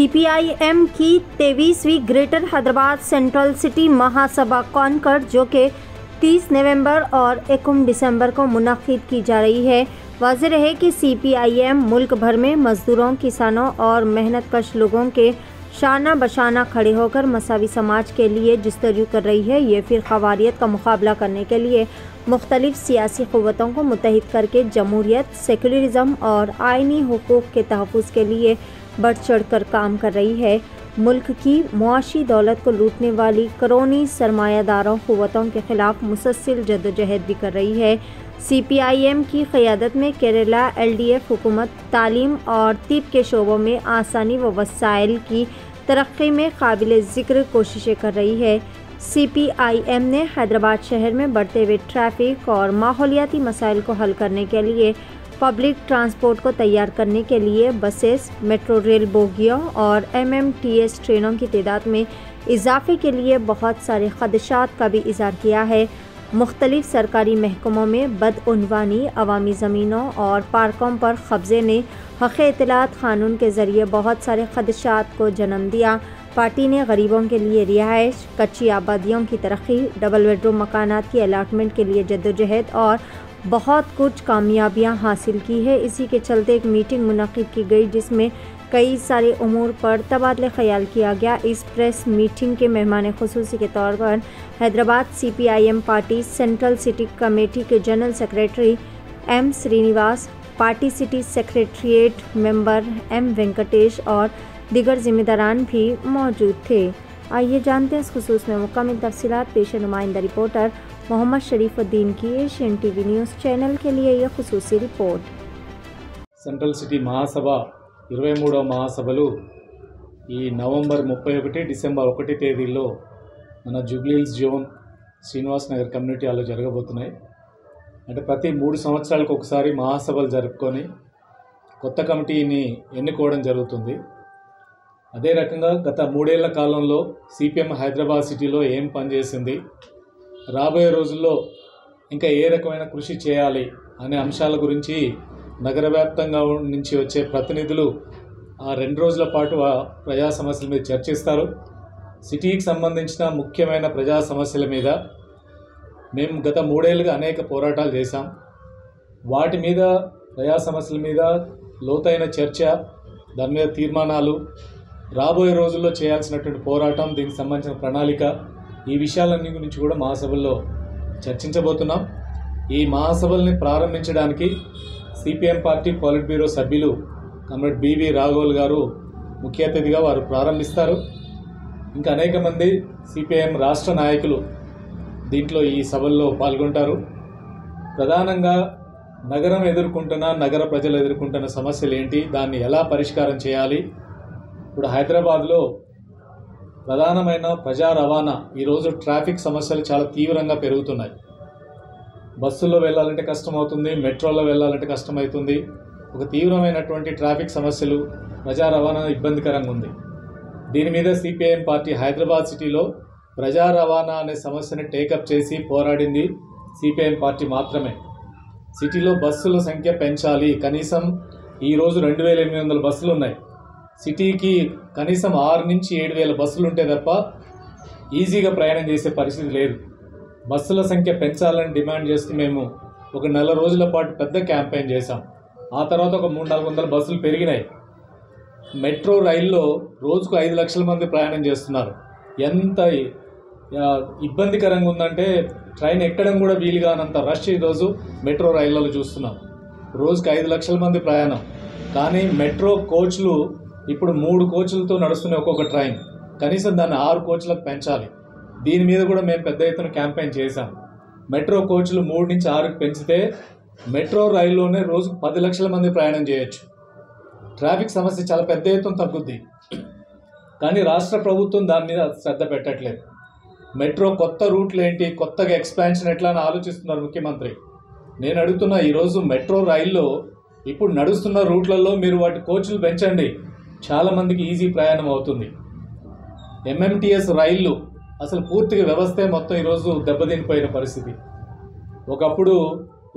CPIM की 23वीं greater Hyderabad central city महासभा conquer जो कि 30 नवंबर और 1 दिसंबर को मुनक्किद की जा रही है। वाज़ेह रहे कि सीपीआईएम मुल्क भर में मजदूरों, किसानों और मेहनतकश लोगों के शाना बशाना खड़े होकर मसावी समाज के लिए जस्तजू कर रही है। ये फिर खवारियत का मुकाबला करने के लिए मुख्तलिफ सियासी क़ुव्वतों को मुत्तहिद करके जमहूरियत, सेकुलरिज़म और आइनी हुकूक़ के तहफ़्फ़ुज़ के लिए बढ़ चढ़ कर काम कर रही है। मुल्क की मुआशी दौलत को लूटने वाली करोनी सरमायादारों क़ुव्वतों के ख़िलाफ़ मुसलसल जद्दोजहद भी कर रही है। सीपीआईएम की क़यादत में केरला एलडीएफ हुकूमत तालीम और तिब के शोबों में आसानी व वसाइल की तरक्की में काबिल ज़िक्र कोशिशें कर रही है। सीपीआईएम ने हैदराबाद शहर में बढ़ते हुए ट्रैफिक और माहौलियाती मसाइल को हल करने के लिए पब्लिक ट्रांसपोर्ट को तैयार करने के लिए बसेस, मेट्रो रेल बोगियों और एमएमटीएस ट्रेनों की तादाद में इजाफे के लिए बहुत सारे खदशात का भी इज़हार किया है। मुख्तलिफ सरकारी महकमों में बदउनवानी, अवामी ज़मीनों और पार्कों पर कब्ज़े ने हक़ इत्तलात क़ानून के ज़रिए बहुत सारे खदशात को जन्म दिया। पार्टी ने गरीबों के लिए रिहाइश, कच्ची आबादियों की तरक्की, डबल बेडरूम मकानात की अलाटमेंट के लिए जद्दोजहद और बहुत कुछ कामयाबियां हासिल की है। इसी के चलते एक मीटिंग मुनक़्क़िद की गई जिसमें कई सारे उमूर पर तबादला ख्याल किया गया। इस प्रेस मीटिंग के मेहमान ख़ुसूसी के तौर पर Hyderabad CPIM party central city committee के general secretary M Srinivas, party city secretariat member M Venkatesh और दीगर ज़िम्मेदारान भी मौजूद थे। आइए जानते हैं इस खुसूस में मुकम्मल तफसीलात। पेश नुमाइंदा रिपोर्टर मोहम्मद शरीफुद्दीन की एशियन टीवी न्यूज़ चैनल के लिए यह खुसूसी रिपोर्ट। సెంట్రల్ సిటీ మహాసభ 23వ మహాసభలు ఈ నవంబర్ 31, డిసెంబర్ 1 తేదీల్లో మన జూబ్లీహిల్స్ జోన్ శ్రీనివాస్ నగర్ కమ్యూనిటీ హాల్లో జరగబోతున్నాయి. అంటే ప్రతి 3 సంవత్సరాలకు ఒకసారి మహాసభలు జరుపుకొని కొత్త కమిటీని ఎన్నుకోవడం జరుగుతుంది. అదే రకంగా గత 3 ఏళ్ల కాలంలో సిపిఎం హైదరాబాద్ సిటీలో ఏం పనిచేసింది, రాబోయే రోజుల్లో ఇంకా ఏ రకమైన కృషి చేయాలి అనే అంశాల గురించి నగర వ్యాప్తంగా నుంచి వచ్చే ప్రతినిధులు ఆ 2 రోజుల పాటు ప్రజా సమస్యల మీద చర్చిస్తారు. సిటీకి సంబంధించిన ముఖ్యమైన ప్రజా సమస్యల మీద మేము గత 3 ఏళ్ళుగా అనేక పోరాటాలు చేశాం. వాటి మీద, ప్రజా సమస్యల మీద లోతైన చర్చ, దాని మీద తీర్మానాలు, రాబోయే రోజుల్లో చేయాల్సినటువంటి పోరాటం, దీనికి సంబంధించిన ప్రణాళిక, ఈ విషయాలన్నీ గురించి కూడా మహాసభల్లో చర్చించబోతున్నాం. ఈ మహాసభల్ని ప్రారంభించడానికి సిపిఎం పార్టీ పాలిట్ బ్యూరో సభ్యులు కమ్రేడ్ బివి రాఘోల్ గారు ముఖ్య అతిథిగా వారు ప్రారంభిస్తారు. ఇంకా అనేక మంది సిపిఐఎం రాష్ట్ర నాయకులు దీంట్లో ఈ సభల్లో పాల్గొంటారు. ప్రధానంగా నగర ప్రజలు ఎదుర్కొంటున్న సమస్యలు ఏంటి, దాన్ని ఎలా పరిష్కారం చేయాలి. ఇప్పుడు హైదరాబాద్లో ప్రధానమైన ప్రజా రవాణా, ఈరోజు ట్రాఫిక్ సమస్యలు చాలా తీవ్రంగా పెరుగుతున్నాయి. బస్సుల్లో వెళ్ళాలంటే కష్టమవుతుంది, మెట్రోలో వెళ్ళాలంటే కష్టమవుతుంది. ఒక తీవ్రమైనటువంటి ట్రాఫిక్ సమస్యలు, ప్రజా రవాణా ఇబ్బందికరంగా ఉంది. దీని మీద సిపిఐఎం పార్టీ హైదరాబాద్ సిటీలో ప్రజా రవాణా అనే సమస్యని టేకప్ చేసి పోరాడింది సిపిఐఎం పార్టీ మాత్రమే. సిటీలో బస్సుల సంఖ్య పెంచాలి. కనీసం ఈరోజు 2800 బస్సులు ఉన్నాయి. సిటీకి కనీసం 6 నుంచి 7,000 బస్సులు ఉంటే తప్ప ఈజీగా ప్రయాణం చేసే పరిస్థితి లేదు. బస్సుల సంఖ్య పెంచాలని డిమాండ్ చేస్తూ మేము ఒక నెల రోజుల పాటు పెద్ద క్యాంపెయిన్ చేశాం. ఆ తర్వాత ఒక 300-400 బస్సులు పెరిగినాయి. మెట్రో రైల్లో రోజుకు 5 లక్షల మంది ప్రయాణం చేస్తున్నారు. ఎంత ఇబ్బందికరంగా ఉందంటే ట్రైన్ ఎక్కడం కూడా వీలుగానంత రష్ ఈరోజు మెట్రో రైళ్లలో చూస్తున్నాం. రోజుకు 5 లక్షల మంది ప్రయాణం. కానీ మెట్రో కోచ్లు ఇప్పుడు 3 కోచ్లతో నడుస్తున్న ఒక్కొక్క ట్రైన్, కనీసం దాన్ని 6 కోచ్లకు పెంచాలి. దీని మీద కూడా మేము పెద్ద ఎత్తున క్యాంపెయిన్ చేశాం. మెట్రో కోచ్లు 3 నుంచి 6కి పెంచితే మెట్రో రైల్లోనే రోజుకు 10 లక్షల మంది ప్రయాణం చేయొచ్చు. ట్రాఫిక్ సమస్య చాలా పెద్ద ఎత్తున తగ్గుద్ది. కానీ రాష్ట్ర ప్రభుత్వం దాని మీద శ్రద్ధ పెట్టట్లేదు. మెట్రో కొత్త రూట్లు ఏంటి, కొత్తగా ఎక్స్పాన్షన్ ఎట్లా అని ఆలోచిస్తున్నారు ముఖ్యమంత్రి. నేను అడుగుతున్నా, ఈరోజు మెట్రో రైల్లో ఇప్పుడు నడుస్తున్న రూట్లలో మీరు వాటి కోచ్లు పెంచండి, చాలామందికి ఈజీ ప్రయాణం అవుతుంది. ఎంఎంటీఎస్ రైళ్ళు అసలు పూర్తిగా వ్యవస్థే మొత్తం ఈరోజు దెబ్బతినిపోయిన పరిస్థితి. ఒకప్పుడు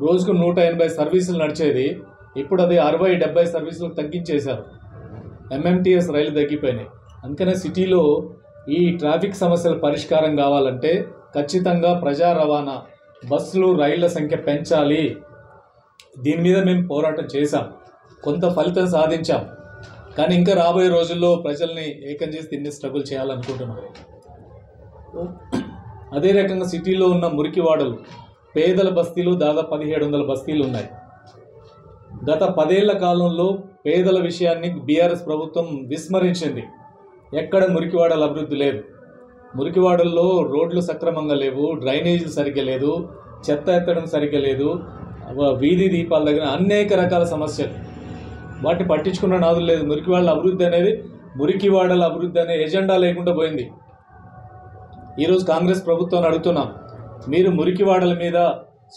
రోజుకు 180 సర్వీసులు నడిచేది, ఇప్పుడు అది 60-70 సర్వీసులకు తగ్గించేశారు. ఎంఎంటీఎస్ రైలు తగ్గిపోయినాయి. అందుకనే సిటీలో ఈ ట్రాఫిక్ సమస్యల పరిష్కారం కావాలంటే ఖచ్చితంగా ప్రజా రవాణా బస్సులు రైళ్ల సంఖ్య పెంచాలి. దీని మీద మేము పోరాటం చేశాం, కొంత ఫలితం సాధించాం. కానీ ఇంకా రాబోయే రోజుల్లో ప్రజల్ని ఏకం చేసి దీన్ని స్ట్రగుల్ చేయాలనుకుంటున్నాం. అదే రకంగా సిటీలో ఉన్న మురికివాడలు, పేదల బస్తీలు దాదాపు 1700 బస్తీలు ఉన్నాయి. గత 10 ఏళ్ల కాలంలో పేదల విషయాన్ని బీఆర్ఎస్ ప్రభుత్వం విస్మరించింది. ఎక్కడ మురికివాడల అభివృద్ధి లేదు. మురికివాడల్లో రోడ్లు సక్రమంగా లేవు, డ్రైనేజీలు సరిగ్గా లేదు, చెత్త ఎత్తడం సరిగ్గా లేదు, వీధి దీపాల దగ్గర అనేక రకాల సమస్యలు. వాటిని పట్టించుకున్న నాదులు లేదు. మురికివాడల అభివృద్ధి అనే ఎజెండా లేకుండా పోయింది. ఈరోజు కాంగ్రెస్ ప్రభుత్వాన్ని అడుగుతున్నాం, మీరు మురికివాడల మీద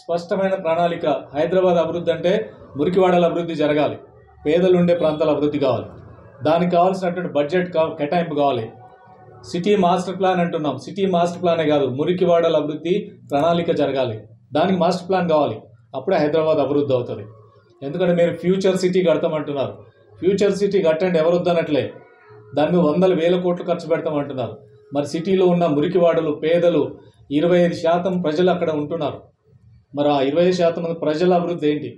స్పష్టమైన ప్రణాళిక. హైదరాబాద్ అభివృద్ధి అంటే మురికివాడల అభివృద్ధి జరగాలి, పేదలు ఉండే ప్రాంతాల అభివృద్ధి కావాలి, దానికి కావాల్సినటువంటి బడ్జెట్ కేటాయింపు కావాలి. సిటీ మాస్టర్ ప్లాన్ అంటున్నాం, సిటీ మాస్టర్ ప్లానే కాదు, మురికివాడల అభివృద్ధి ప్రణాళిక జరగాలి, దానికి మాస్టర్ ప్లాన్ కావాలి. అప్పుడే హైదరాబాద్ అభివృద్ధి అవుతుంది. ఎందుకంటే మీరు ఫ్యూచర్ సిటీ కడతామంటున్నారు. ఫ్యూచర్ సిటీ కట్టండి, ఎవరు వద్దనట్లే. దాని మీద 100,000 కోట్లు ఖర్చు పెడతామంటున్నారు. మరి సిటీలో ఉన్న మురికివాడలు, పేదలు 25% ప్రజలు అక్కడ ఉంటున్నారు. మరి ఆ 25% మంది ప్రజల అభివృద్ధి ఏంటి?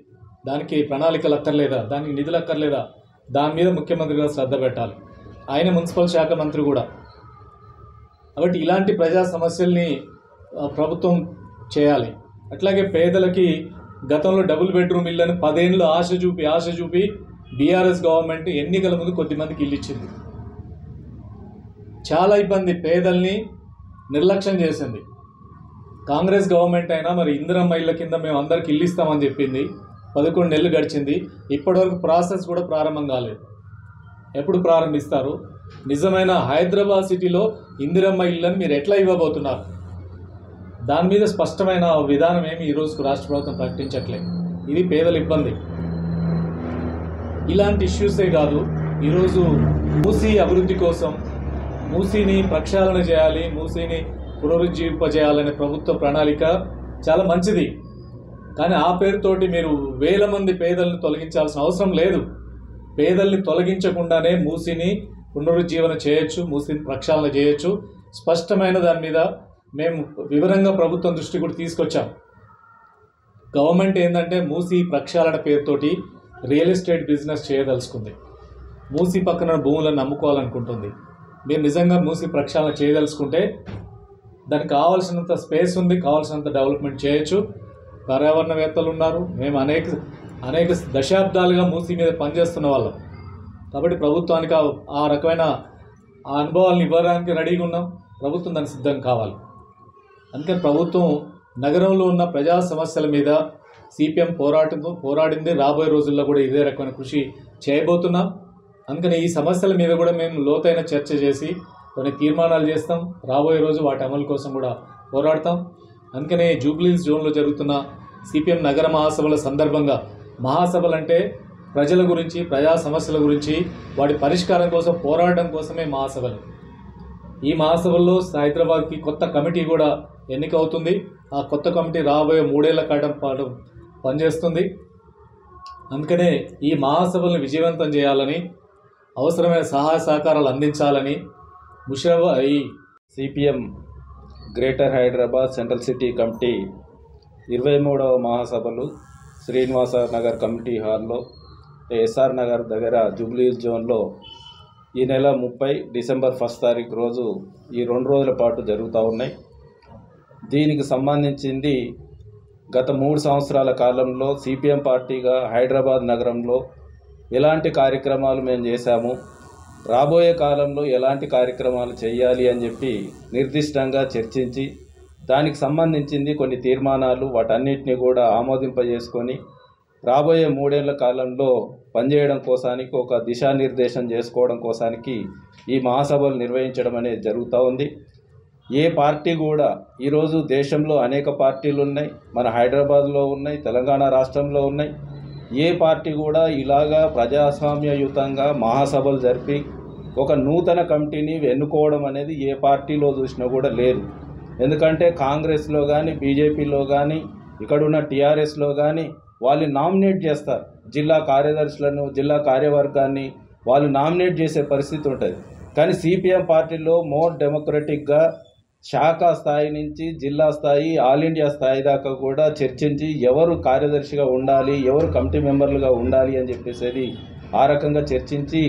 దానికి ప్రణాళికలు అక్కర్లేదా? దానికి నిధులు అక్కర్లేదా? దాని మీద ముఖ్యమంత్రి గారు శ్రద్ధ పెట్టాలి. ఆయన మున్సిపల్ శాఖ మంత్రి కూడా. కాబట్టి ఇలాంటి ప్రజా సమస్యల్ని ప్రభుత్వం చేయాలి. అట్లాగే పేదలకి గతంలో డబుల్ బెడ్రూమ్ ఇళ్ళని 10 ఏళ్ళు ఆశ చూపి బీఆర్ఎస్ గవర్నమెంట్ ఎన్నికల ముందు కొద్దిమందికి ఇల్లు ఇచ్చింది. చాలా ఇబ్బంది, పేదల్ని నిర్లక్ష్యం చేసింది. కాంగ్రెస్ గవర్నమెంట్ అయినా మరి ఇందిరమ్మ ఇళ్ళ కింద మేము అందరికి ఇల్లు ఇస్తామని చెప్పింది. 11 నెలలు గడిచింది, ఇప్పటివరకు ప్రాసెస్ కూడా ప్రారంభం కాలేదు. ఎప్పుడు ప్రారంభిస్తారు? నిజమైన హైదరాబాద్ సిటీలో ఇందిరమ్మ ఇళ్ళని మీరు ఎట్లా ఇవ్వబోతున్నారు? దాని మీద స్పష్టమైన విధానం ఏమి ఈరోజు రాష్ట్ర ప్రభుత్వం ప్రకటించట్లేదు. ఇది పేదల ఇబ్బంది. ఇలాంటి ఇష్యూసే కాదు, ఈరోజు మూసీ అభివృద్ధి కోసం మూసీని ప్రక్షాళన చేయాలి, మూసీని పునరుజ్జీవింపజేయాలనే ప్రభుత్వ ప్రణాళిక చాలా మంచిది. కానీ ఆ పేరుతోటి మీరు 1000 మంది పేదలను తొలగించాల్సిన అవసరం లేదు. పేదల్ని తొలగించకుండానే మూసీని పునరుజ్జీవన చేయొచ్చు, మూసీని ప్రక్షాళన చేయొచ్చు. స్పష్టమైన దాని మీద మేము వివరంగా ప్రభుత్వం దృష్టి కూడా తీసుకొచ్చాం. గవర్నమెంట్ ఏంటంటే మూసీ ప్రక్షాళన పేరుతోటి రియల్ ఎస్టేట్ బిజినెస్ చేయదలుచుకుంది. మూసీ పక్కన భూములను అమ్ముకోవాలనుకుంటుంది. మీరు నిజంగా మూసీ ప్రక్షాళన చేయదలుచుకుంటే దానికి కావాల్సినంత స్పేస్ ఉంది, కావాల్సినంత డెవలప్మెంట్ చేయొచ్చు. పర్యావరణవేత్తలు ఉన్నారు, మేము అనేక దశాబ్దాలుగా మూసీ మీద పనిచేస్తున్న వాళ్ళం. కాబట్టి ప్రభుత్వానికి ఆ రకమైన ఆ అనుభవాలను ఇవ్వడానికి రెడీగా ఉన్నాం. ప్రభుత్వం దానికి సిద్ధం కావాలి. అందుకని ప్రభుత్వం నగరంలో ఉన్న ప్రజా సమస్యల మీద సిపిఎం పోరాడింది. రాబోయే రోజుల్లో కూడా ఇదే రకమైన కృషి చేయబోతున్నాం. అందుకని ఈ సమస్యల మీద కూడా మేము లోతైన చర్చ చేసి కొన్ని తీర్మానాలు చేస్తాం. రాబోయే రోజు వాటి అమలు కోసం కూడా పోరాడతాం. అందుకనే జూబ్లీహిల్స్ జోన్లో జరుగుతున్న సిపిఎం నగర మహాసభల సందర్భంగా, మహాసభలు అంటే ప్రజల గురించి, ప్రజా సమస్యల గురించి, వాటి పరిష్కారం కోసం పోరాడడం కోసమే మహాసభలు. ఈ మహాసభల్లో హైదరాబాద్కి కొత్త కమిటీ కూడా ఎన్నికవుతుంది. ఆ కొత్త కమిటీ రాబోయే 3 ఏళ్ల పాటు పనిచేస్తుంది. అందుకనే ఈ మహాసభలను విజయవంతం చేయాలని, అవసరమైన సహాయ సహకారాలు అందించాలని ఈ CPM greater Hyderabad central city committee 23వ మహాసభలు శ్రీనివాస నగర్ కమిటీ హాల్లో ఎస్ఆర్ నగర్ దగ్గర జూబ్లీహిల్స్ జోన్లో ఈ నెల 30 డిసెంబర్ 1 తారీఖు రోజు ఈ 2 రోజుల పాటు జరుగుతూ ఉన్నాయి. దీనికి సంబంధించింది గత 3 సంవత్సరాల కాలంలో సిపిఎం పార్టీగా హైదరాబాద్ నగరంలో ఎలాంటి కార్యక్రమాలు మేము చేశాము, రాబోయే కాలంలో ఎలాంటి కార్యక్రమాలు చేయాలి అని చెప్పి నిర్దిష్టంగా చర్చించి దానికి సంబంధించింది కొన్ని తీర్మానాలు, వాటన్నిటిని కూడా ఆమోదింపజేసుకొని రాబోయే 3 ఏళ్ల కాలంలో పనిచేయడం కోసానికి ఒక దిశానిర్దేశం చేసుకోవడం కోసానికి ఈ మహాసభలు నిర్వహించడం అనేది జరుగుతూ ఉంది. ఏ పార్టీ కూడా ఈరోజు దేశంలో అనేక పార్టీలు ఉన్నాయి, మన హైదరాబాద్లో ఉన్నాయి, తెలంగాణ రాష్ట్రంలో ఉన్నాయి. ఏ పార్టీ కూడా ఇలాగా ప్రజాస్వామ్యయుతంగా మహాసభలు జరిపి ఒక నూతన కమిటీని ఎన్నుకోవడం అనేది ఏ పార్టీలో చూసినా కూడా లేదు. ఎందుకంటే కాంగ్రెస్లో కానీ, బీజేపీలో కానీ, ఇక్కడున్న టీఆర్ఎస్లో కానీ వాళ్ళు నామినేట్ చేస్తారు జిల్లా కార్యదర్శులను, జిల్లా కార్యవర్గాన్ని, వాళ్ళు నామినేట్ చేసే పరిస్థితి ఉంటుంది. కానీ సిపిఎం పార్టీలో మోర్ డెమోక్రటిక్గా శాఖ స్థాయి నుంచి జిల్లా స్థాయి, ఆల్ ఇండియా స్థాయి దాకా కూడా చర్చించి ఎవరు కార్యదర్శిగా ఉండాలి, ఎవరు కమిటీ మెంబర్లుగా ఉండాలి అని చెప్పేసి ఆ రకంగా చర్చించి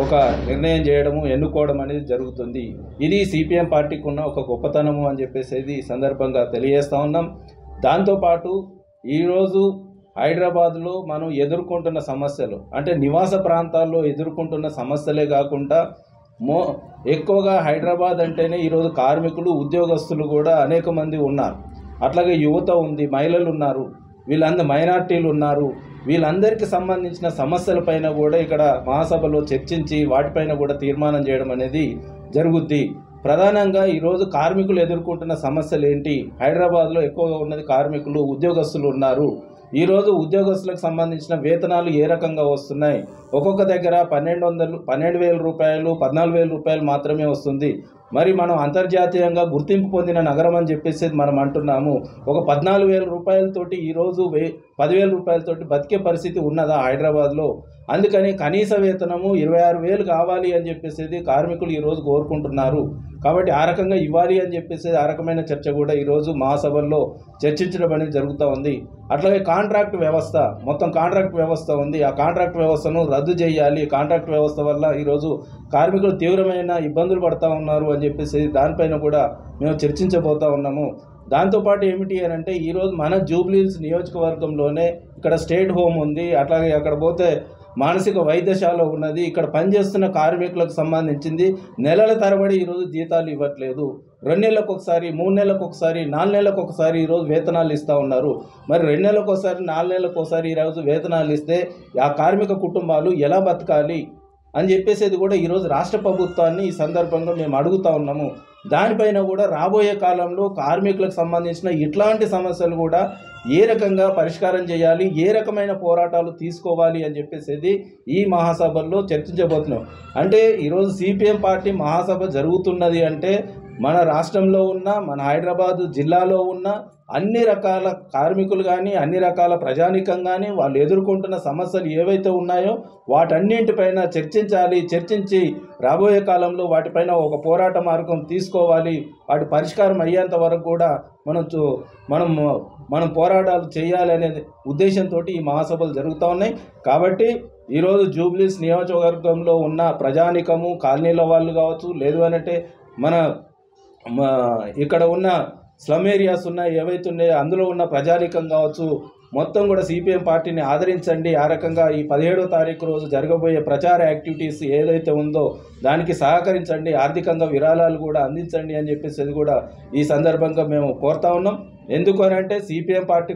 ఒక నిర్ణయం చేయడము, ఎన్నుకోవడం అనేది జరుగుతుంది. ఇది సిపిఎం పార్టీకి ఉన్న ఒక గొప్పతనము అని చెప్పేసి ఈ సందర్భంగా తెలియజేస్తూ ఉన్నాం. దాంతోపాటు ఈరోజు హైదరాబాద్లో మనం ఎదుర్కొంటున్న సమస్యలు అంటే నివాస ప్రాంతాల్లో ఎదుర్కొంటున్న సమస్యలే కాకుండా ఎక్కువగా హైదరాబాద్ అంటేనే ఈరోజు కార్మికులు, ఉద్యోగస్తులు కూడా అనేక మంది ఉన్నారు. అట్లాగే యువత ఉంది, మహిళలు ఉన్నారు, మైనార్టీలు ఉన్నారు. వీళ్ళందరికీ సంబంధించిన సమస్యలపైన కూడా ఇక్కడ మహాసభలో చర్చించి వాటిపైన కూడా తీర్మానం చేయడం అనేది జరుగుద్ది. ప్రధానంగా ఈరోజు కార్మికులు ఎదుర్కొంటున్న సమస్యలు ఏంటి? హైదరాబాద్లో ఎక్కువగా ఉన్నది కార్మికులు, ఉద్యోగస్తులు ఉన్నారు. ఈరోజు ఉద్యోగస్తులకు సంబంధించిన వేతనాలు ఏ రకంగా వస్తున్నాయి? ఒక్కొక్క దగ్గర 12,000 రూపాయలు, 14,000 రూపాయలు మాత్రమే వస్తుంది. మరి మనం అంతర్జాతీయంగా గుర్తింపు పొందిన నగరం అని చెప్పేసి మనం అంటున్నాము. ఒక 14,000 రూపాయలతోటి ఈరోజు 10,000 రూపాయలతోటి బతికే పరిస్థితి ఉన్నదా హైదరాబాద్లో? అందుకని కనీస వేతనము 26,000 కావాలి అని చెప్పేసి కార్మికులు ఈరోజు కోరుకుంటున్నారు. కాబట్టి ఆ రకంగా ఇవ్వాలి అని చెప్పేసి ఆ రకమైన చర్చ కూడా ఈరోజు మహాసభల్లో చర్చించడం అనేది జరుగుతూ ఉంది. అట్లాగే కాంట్రాక్ట్ వ్యవస్థ, మొత్తం కాంట్రాక్ట్ వ్యవస్థ ఉంది. ఆ కాంట్రాక్ట్ వ్యవస్థను రద్దు చేయాలి. కాంట్రాక్ట్ వ్యవస్థ వల్ల ఈరోజు కార్మికులు తీవ్రమైన ఇబ్బందులు పడుతూ ఉన్నారు అని చెప్పేసి దానిపైన కూడా మేము చర్చించబోతూ ఉన్నాము. దాంతోపాటు ఏమిటి అని అంటే ఈరోజు మన జూబ్లీహిల్స్ నియోజకవర్గంలోనే ఇక్కడ స్టేట్ హోమ్ ఉంది. అట్లాగే అక్కడ పోతే మానసిక వైద్యశాల ఉన్నది. ఇక్కడ పనిచేస్తున్న కార్మికులకు సంబంధించింది నెలల తరబడి ఈరోజు జీతాలు ఇవ్వట్లేదు. 2 నెలలకు ఒకసారి, 3 నెలలకు ఒకసారి, 4 నెలలకు ఒకసారి ఈరోజు వేతనాలు ఇస్తూ ఉన్నారు. మరి 2 నెలలకు ఒకసారి, 4 నెలలకు ఒకసారి ఈరోజు వేతనాలు ఇస్తే ఆ కార్మిక కుటుంబాలు ఎలా బతకాలి అని చెప్పేసి కూడా ఈరోజు రాష్ట్ర ప్రభుత్వాన్ని ఈ సందర్భంగా మేము అడుగుతూ ఉన్నాము. దానిపైన కూడా రాబోయే కాలంలో కార్మికులకు సంబంధించిన ఇట్లాంటి సమస్యలు కూడా ఏ రకంగా పరిష్కారం చేయాలి, ఏ రకమైన పోరాటాలు తీసుకోవాలి అని చెప్పేసి ఈ మహాసభల్లో చర్చించబోతున్నాం. అంటే ఈరోజు సిపిఎం పార్టీ మహాసభ జరుగుతున్నది అంటే మన రాష్ట్రంలో ఉన్న, మన హైదరాబాదు జిల్లాలో ఉన్న అన్ని రకాల కార్మికులు కానీ, అన్ని రకాల ప్రజానీకం కానీ వాళ్ళు ఎదుర్కొంటున్న సమస్యలు ఏవైతే ఉన్నాయో వాటన్నింటిపైన చర్చించి రాబోయే కాలంలో వాటిపైన ఒక పోరాట మార్గం తీసుకోవాలి. వాటి పరిష్కారం అయ్యేంత వరకు కూడా మనం పోరాటాలు చేయాలి అనే ఉద్దేశంతో ఈ మహాసభలు జరుగుతూ ఉన్నాయి. కాబట్టి ఈరోజు జూబ్లీహిల్స్ నియోజకవర్గంలో ఉన్న ప్రజానీకము, కాలనీల వాళ్ళు కావచ్చు, లేదు అనంటే మన ఇక్కడ ఉన్న స్లమ్ ఏరియాస్ ఉన్నాయి ఏవైతే ఉన్నాయో అందులో ఉన్న ప్రజానీకం కావచ్చు, మొత్తం కూడా సిపిఎం పార్టీని ఆదరించండి. ఆ రకంగా ఈ 17వ తారీఖు రోజు జరగబోయే ప్రచార యాక్టివిటీస్ ఏదైతే ఉందో దానికి సహకరించండి, ఆర్థికంగా విరాళాలు కూడా అందించండి అని చెప్పేసి కూడా ఈ సందర్భంగా మేము కోరుతా ఉన్నాం. ఎందుకు అని అంటే సిపిఎం పార్టీ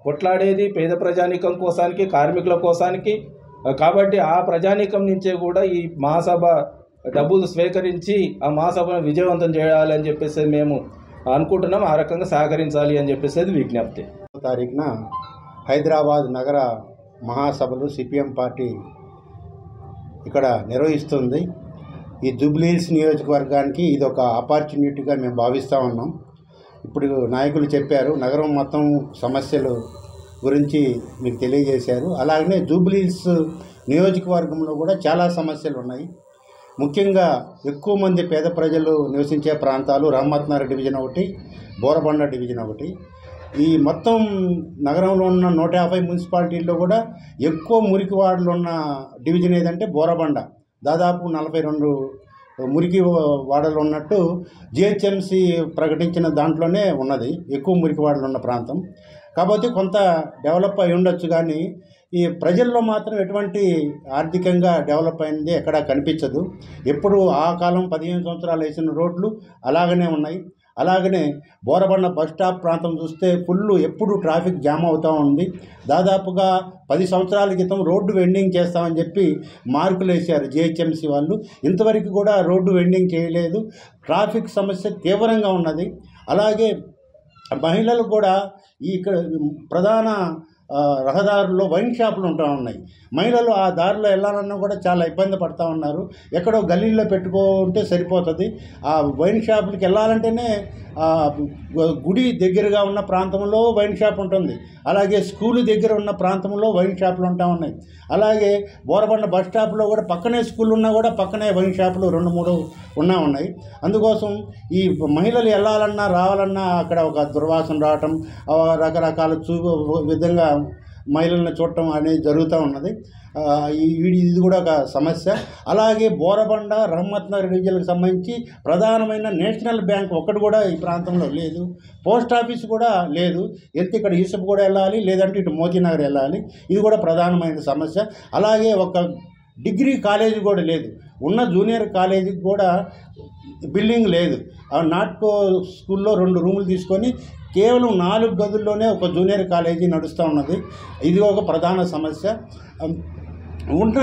కొట్లాడేది పేద ప్రజానీకం కోసానికి, కార్మికుల కోసానికి. కాబట్టి ఆ ప్రజానీకం నుంచే కూడా ఈ మహాసభ డబ్బులు స్వీకరించి ఆ మహాసభను విజయవంతం చేయాలని చెప్పేసి మేము అనుకుంటున్నాం. ఆ రకంగా సహకరించాలి అని చెప్పేసి విజ్ఞప్తి. తారీఖున హైదరాబాద్ నగర మహాసభలు సిపిఎం పార్టీ ఇక్కడ నిర్వహిస్తుంది. ఈ జూబ్లీహిల్స్ నియోజకవర్గానికి ఇది ఒక ఆపర్చునిటీగా మేము భావిస్తూ ఉన్నాం. ఇప్పుడు నాయకులు చెప్పారు, నగరం మొత్తం సమస్యలు గురించి మీకు తెలియజేశారు. అలాగనే జూబ్లీహిల్స్ నియోజకవర్గంలో కూడా చాలా సమస్యలు ఉన్నాయి. ముఖ్యంగా ఎక్కువ మంది పేద ప్రజలు నివసించే ప్రాంతాలు రహమత్ నగర్ డివిజన్ ఒకటి, బోరబండ డివిజన్ ఒకటి. ఈ మొత్తం నగరంలో ఉన్న 150 మున్సిపాలిటీల్లో కూడా ఎక్కువ మురికి వార్డులు ఉన్న డివిజన్ ఏదంటే బోరబండ. దాదాపు 42 మురికి వాడలు ఉన్నట్టు జిహెచ్ఎంసి ప్రకటించిన దాంట్లోనే ఉన్నది ఎక్కువ మురికి వాడలు ఉన్న ప్రాంతం. కాబట్టి కొంత డెవలప్ అయి ఉండొచ్చు, కానీ ఈ ప్రజల్లో మాత్రం ఎటువంటి ఆర్థికంగా డెవలప్ అయింది ఎక్కడా కనిపించదు. ఎప్పుడు ఆ కాలం 15 సంవత్సరాలు వేసిన రోడ్లు అలాగనే ఉన్నాయి. అలాగనే బోరబండ బస్ స్టాప్ ప్రాంతం చూస్తే ఫుల్ ఎప్పుడు ట్రాఫిక్ జామ్ అవుతూ ఉంది. దాదాపుగా 10 సంవత్సరాల క్రితం రోడ్డు వెండింగ్ చేస్తామని చెప్పి మార్కులు వేశారు జిహెచ్ఎంసి వాళ్ళు. ఇంతవరకు కూడా రోడ్డు వెండింగ్ చేయలేదు. ట్రాఫిక్ సమస్య తీవ్రంగా ఉన్నది. అలాగే మహిళలు కూడా ఇక్కడ ప్రధాన రహదారుల్లో వైన్ షాపులు ఉంటూ ఉన్నాయి. మహిళలు ఆ దారిలో వెళ్ళాలన్నా కూడా చాలా ఇబ్బంది పడుతూ ఉన్నారు. ఎక్కడో గల్లీల్లో పెట్టుకుంటే సరిపోతుంది. ఆ వైన్ షాపులకి వెళ్ళాలంటేనే గుడి దగ్గరగా ఉన్న ప్రాంతంలో వైన్ షాప్ ఉంటుంది, అలాగే స్కూల్ దగ్గర ఉన్న ప్రాంతంలో వైన్ షాపులు ఉంటా ఉన్నాయి. అలాగే బోరబండ బస్ స్టాప్లో కూడా పక్కనే స్కూల్ ఉన్నా కూడా పక్కనే వైన్ షాపులు 2-3 ఉన్నాయి. అందుకోసం ఈ మహిళలు వెళ్ళాలన్నా రావాలన్నా అక్కడ ఒక దుర్వాసన రావటం, రకరకాల విధంగా మహిళలను చూడటం అనేది జరుగుతూ ఉన్నది. ఇది కూడా ఒక సమస్య. అలాగే బోరబండ రహమత్ నగర్ డివిజన్లకు సంబంధించి ప్రధానమైన నేషనల్ బ్యాంక్ ఒక్కటి కూడా ఈ ప్రాంతంలో లేదు, పోస్ట్ ఆఫీస్ కూడా లేదు. ఇక్కడ యూసఫ్ కూడా వెళ్ళాలి, లేదంటే ఇటు మోతీనగర్ వెళ్ళాలి. ఇది కూడా ప్రధానమైన సమస్య. అలాగే ఒక డిగ్రీ కాలేజీ కూడా లేదు, ఉన్న జూనియర్ కాలేజీకి కూడా బిల్డింగ్ లేదు. నాట్కో స్కూల్లో 2 రూములు తీసుకొని కేవలం 4 గదుల్లోనే ఒక జూనియర్ కాలేజీ నడుస్తూ ఉన్నది. ఇది ఒక ప్రధాన సమస్య. ఉన్న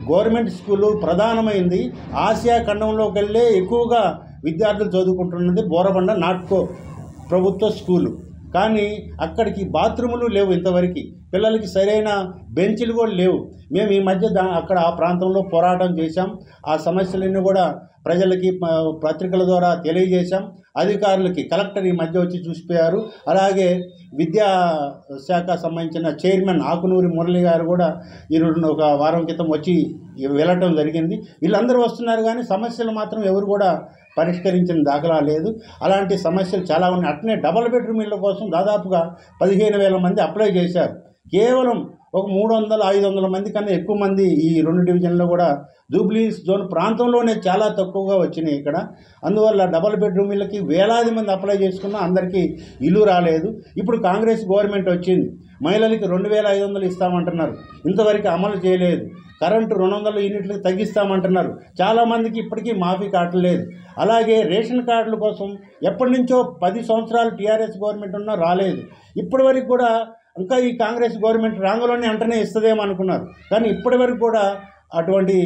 గవర్నమెంట్ స్కూలు ప్రధానమైంది ఆసియా ఖండంలోకి వెళ్ళే ఎక్కువగా విద్యార్థులు చదువుకుంటున్నది బోరబండ నాట్కో ప్రభుత్వ స్కూలు. కానీ అక్కడికి బాత్రూములు లేవు, ఇంతవరకు పిల్లలకి సరైన బెంచ్లు కూడా లేవు. మేము ఈ మధ్య అక్కడ ఆ ప్రాంతంలో పోరాటం చేశాం. ఆ సమస్యలన్నీ కూడా ప్రజలకి పత్రికల ద్వారా తెలియజేశాం. అధికారులకి కలెక్టర్ ఈ మధ్య వచ్చి చూసిపోయారు. అలాగే విద్యాశాఖ సంబంధించిన చైర్మన్ ఆకునూరి మురళి గారు కూడా ఒక వారం క్రితం వచ్చి వెళ్ళటం జరిగింది. వీళ్ళందరూ వస్తున్నారు కానీ సమస్యలు మాత్రం ఎవరు కూడా పరిష్కరించిన దాఖలా లేదు. అలాంటి సమస్యలు చాలా ఉన్నాయి. అట్నే డబుల్ బెడ్రూమ్ ఇళ్ళ కోసం దాదాపుగా 15,000 మంది అప్లై చేశారు. కేవలం ఒక 300-500 మంది కన్నా ఎక్కువ మంది ఈ 2 డివిజన్లో కూడా జూబ్లీస్ జోన్ ప్రాంతంలోనే చాలా తక్కువగా వచ్చినాయి ఇక్కడ. అందువల్ల డబుల్ బెడ్రూమ్ ఇళ్ళకి వేలాది మంది అప్లై చేసుకున్నా అందరికీ ఇల్లు రాలేదు. ఇప్పుడు కాంగ్రెస్ గవర్నమెంట్ వచ్చింది, మహిళలకి 2,500 ఇస్తామంటున్నారు, ఇంతవరకు అమలు చేయలేదు. కరెంటు 200 యూనిట్లకు తగ్గిస్తామంటున్నారు, చాలామందికి ఇప్పటికీ మాఫీ కావట్లేదు. అలాగే రేషన్ కార్డుల కోసం ఎప్పటి నుంచో 10 సంవత్సరాలు టీఆర్ఎస్ గవర్నమెంట్ ఉన్నా రాలేదు. ఇప్పటి వరకు కూడా ఇంకా ఈ కాంగ్రెస్ గవర్నమెంట్ రాంగలోనే వెంటనే ఇస్తుందేమో అనుకున్నారు, కానీ ఇప్పటి వరకు కూడా అటువంటి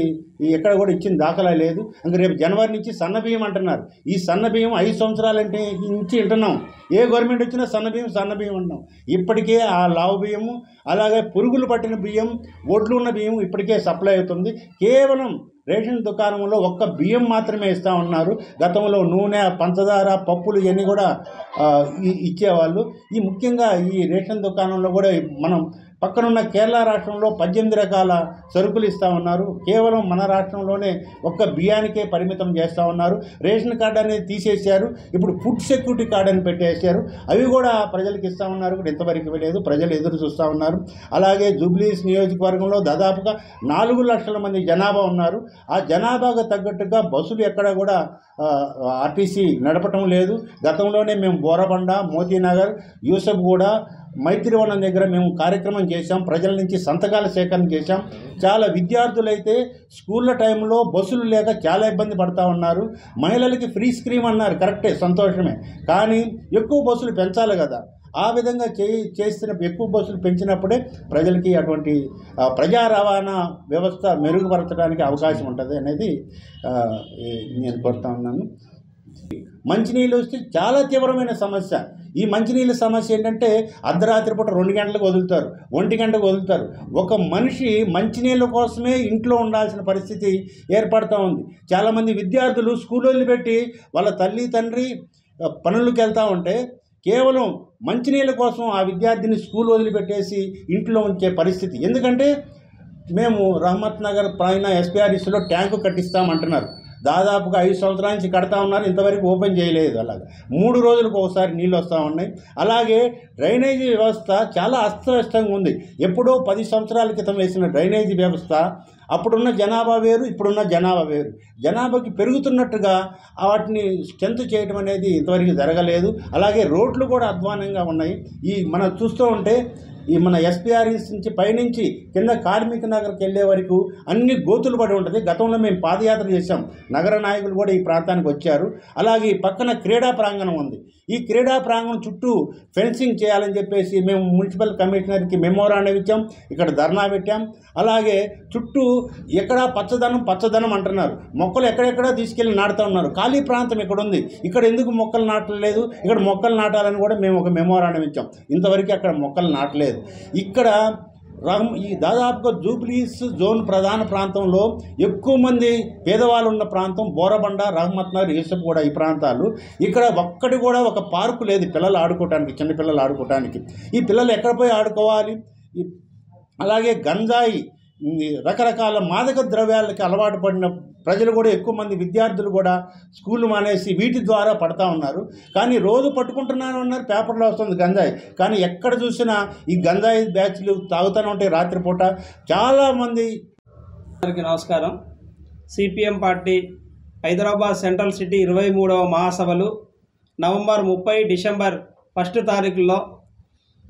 ఎక్కడ కూడా ఇచ్చిన దాఖలా లేదు. ఇంకా రేపు జనవరి నుంచి సన్నబియ్యం అంటున్నారు. ఈ సన్నబియ్యం 5 సంవత్సరాలు నుంచి వింటున్నాం. ఏ గవర్నమెంట్ వచ్చినా సన్నబియ్యం అంటున్నాం. ఇప్పటికే ఆ లావు బియ్యము, అలాగే పురుగులు పట్టిన బియ్యం, ఒడ్లు ఉన్న బియ్యం ఇప్పటికే సప్లై అవుతుంది. కేవలం రేషన్ దుకాణంలో ఒక్క బియ్యం మాత్రమే ఇస్తూ ఉన్నారు. గతంలో నూనె, పంచదార, పప్పులు ఇవన్నీ కూడా ఇచ్చేవాళ్ళు. ఈ ముఖ్యంగా ఈ రేషన్ దుకాణంలో కూడా మనం పక్కనున్న కేరళ రాష్ట్రంలో 18 రకాల సరుకులు ఇస్తూ ఉన్నారు. కేవలం మన రాష్ట్రంలోనే ఒక్క బియ్యానికే పరిమితం చేస్తూ ఉన్నారు. రేషన్ కార్డు అనేది తీసేశారు, ఇప్పుడు ఫుడ్ సెక్యూరిటీ కార్డు అని పెట్టేశారు. అవి కూడా ప్రజలకు ఇస్తూ ఉన్నారు, కూడా ఇంతవరకు ఇవ్వలేదు. ప్రజలు ఎదురు చూస్తూ ఉన్నారు. అలాగే జూబ్లీస్ నియోజకవర్గంలో దాదాపుగా 4 లక్షల మంది జనాభా ఉన్నారు. ఆ జనాభాకు తగ్గట్టుగా బస్సులు ఎక్కడ కూడా ఆర్టీసీ నడపటం లేదు. గతంలోనే మేము బోరబండ, మోతీనగర్, యూసఫ్గూడ, మైత్రివనం దగ్గర మేము కార్యక్రమం చేశాం. ప్రజల నుంచి సంతకాల సేకరణ చేశాం. చాలా విద్యార్థులైతే స్కూళ్ళ టైంలో బస్సులు లేక చాలా ఇబ్బంది పడుతూ ఉన్నారు. మహిళలకి ఫ్రీ స్కీమ్ అన్నారు, కరెక్టే, సంతోషమే. కానీ ఎక్కువ బస్సులు పెంచాలి కదా. ఆ విధంగా చేస్తున్న ఎక్కువ బస్సులు పెంచినప్పుడే ప్రజలకి అటువంటి ప్రజా రవాణా వ్యవస్థ మెరుగుపరచడానికి అవకాశం ఉంటుంది అనేది నేను కోరుతా ఉన్నాను. మంచినీళ్ళు వస్తే చాలా తీవ్రమైన సమస్య. ఈ మంచినీళ్ళ సమస్య ఏంటంటే అర్ధరాత్రి పూట 2 గంటలకు వదులుతారు, 1 గంటకు వదులుతారు. ఒక మనిషి మంచినీళ్ళ కోసమే ఇంట్లో ఉండాల్సిన పరిస్థితి ఏర్పడుతూ ఉంది. చాలామంది విద్యార్థులు స్కూల్ వదిలిపెట్టి వాళ్ళ తల్లి తండ్రి పనులకు వెళ్తూ ఉంటే కేవలం మంచినీళ్ళ కోసం ఆ విద్యార్థిని స్కూల్ వదిలిపెట్టేసి ఇంట్లో ఉంచే పరిస్థితి. ఎందుకంటే మేము రహమత్ నగర్ పైన ఎస్పీఆర్ఎస్లో ట్యాంకు కట్టిస్తామంటున్నారు. దాదాపుగా 5 సంవత్సరాల నుంచి కడతా ఉన్నారు, ఇంతవరకు ఓపెన్ చేయలేదు. అలాగే 3 రోజులకు ఒకసారి నీళ్ళు వస్తూ ఉన్నాయి. అలాగే డ్రైనేజీ వ్యవస్థ చాలా అస్తవ్యస్తంగా ఉంది. ఎప్పుడో 10 సంవత్సరాల క్రితం వేసిన డ్రైనేజీ వ్యవస్థ, అప్పుడున్న జనాభా వేరు, ఇప్పుడున్న జనాభా వేరు. జనాభాకి పెరుగుతున్నట్టుగా వాటిని స్ట్రెంత్ చేయడం అనేది ఇంతవరకు జరగలేదు. అలాగే రోడ్లు కూడా అధ్వానంగా ఉన్నాయి. మనం చూస్తూ ఉంటే మన ఎస్పీఆర్ఎస్ నుంచి పైనుంచి కింద కార్మిక నగర్కి వెళ్ళే వరకు అన్ని గోతులు పడి ఉంటుంది. గతంలో మేము పాదయాత్ర చేశాం, నగర నాయకులు కూడా ఈ ప్రాంతానికి వచ్చారు. అలాగే పక్కన క్రీడా ప్రాంగణం ఉంది. ఈ క్రీడా ప్రాంగణం చుట్టూ ఫెన్సింగ్ చేయాలని చెప్పేసి మేము మున్సిపల్ కమిషనర్కి మెమోరాండం ఇచ్చాం, ఇక్కడ ధర్నా పెట్టాం. అలాగే చుట్టూ ఎక్కడా పచ్చదనం అంటున్నారు, మొక్కలు ఎక్కడెక్కడా తీసుకెళ్ళి నాటుతూ ఉన్నారు. ఖాళీ ప్రాంతం ఇక్కడ ఉంది, ఇక్కడ ఎందుకు మొక్కలు నాటలేదు, ఇక్కడ మొక్కలు నాటాలని కూడా మేము ఒక మెమోరాండం ఇచ్చాం. ఇంతవరకు అక్కడ మొక్కలు నాటలేదు. ఇక్కడ ఈ దాదాపుగా జూబ్లీస్ జోన్ ప్రధాన ప్రాంతంలో ఎక్కువ మంది పేదవాళ్ళు ఉన్న ప్రాంతం బోరబండ, రహమత్ నగర్, యూసఫ్ కూడా ఈ ప్రాంతాలు. ఇక్కడ ఒక్కటి కూడా ఒక పార్కు లేదు పిల్లలు ఆడుకోవటానికి, చిన్నపిల్లలు ఆడుకోవటానికి. ఈ పిల్లలు ఎక్కడ పోయి ఆడుకోవాలి? అలాగే గంజాయి, రకరకాల మాదక ద్రవ్యాలకి అలవాటు పడిన ప్రజలు కూడా ఎక్కువ మంది విద్యార్థులు కూడా స్కూళ్ళు మానేసి వీటి ద్వారా పడతా ఉన్నారు. కానీ రోజు పట్టుకుంటున్నాను అన్నారు, పేపర్లో వస్తుంది గంజాయి. కానీ ఎక్కడ చూసినా ఈ గంజాయి బ్యాచ్లు తాగుతూనే ఉంటాయి రాత్రిపూట. చాలామంది. అందరికీ నమస్కారం. CPM party Hyderabad central city 23వ మహాసభలు నవంబర్ 30, డిసెంబర్ 1 తారీఖుల్లో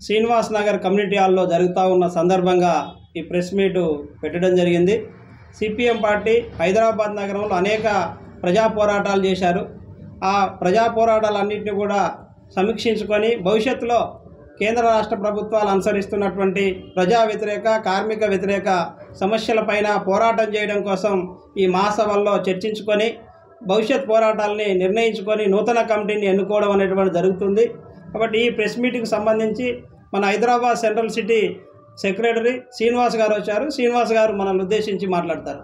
శ్రీనివాస్ నగర్ కమ్యూనిటీ హాల్లో జరుగుతూ ఉన్న సందర్భంగా ఈ ప్రెస్ మీటు పెట్టడం జరిగింది. సిపిఎం పార్టీ హైదరాబాద్ నగరంలో అనేక ప్రజా పోరాటాలు చేశారు. ఆ ప్రజా పోరాటాలన్నింటినీ కూడా సమీక్షించుకొని భవిష్యత్తులో కేంద్ర రాష్ట్ర ప్రభుత్వాలు అనుసరిస్తున్నటువంటి ప్రజా వ్యతిరేక, కార్మిక వ్యతిరేక సమస్యలపైన పోరాటం చేయడం కోసం ఈ మహాసభల్లో చర్చించుకొని భవిష్యత్ పోరాటాలని నిర్ణయించుకొని నూతన కమిటీని ఎన్నుకోవడం అనేటువంటి జరుగుతుంది. కాబట్టి ఈ ప్రెస్ మీటింగ్కి సంబంధించి మన Hyderabad central city secretary Srinivas గారు వచ్చారు. శ్రీనివాస్ గారు మనల్ని ఉద్దేశించి మాట్లాడతారు.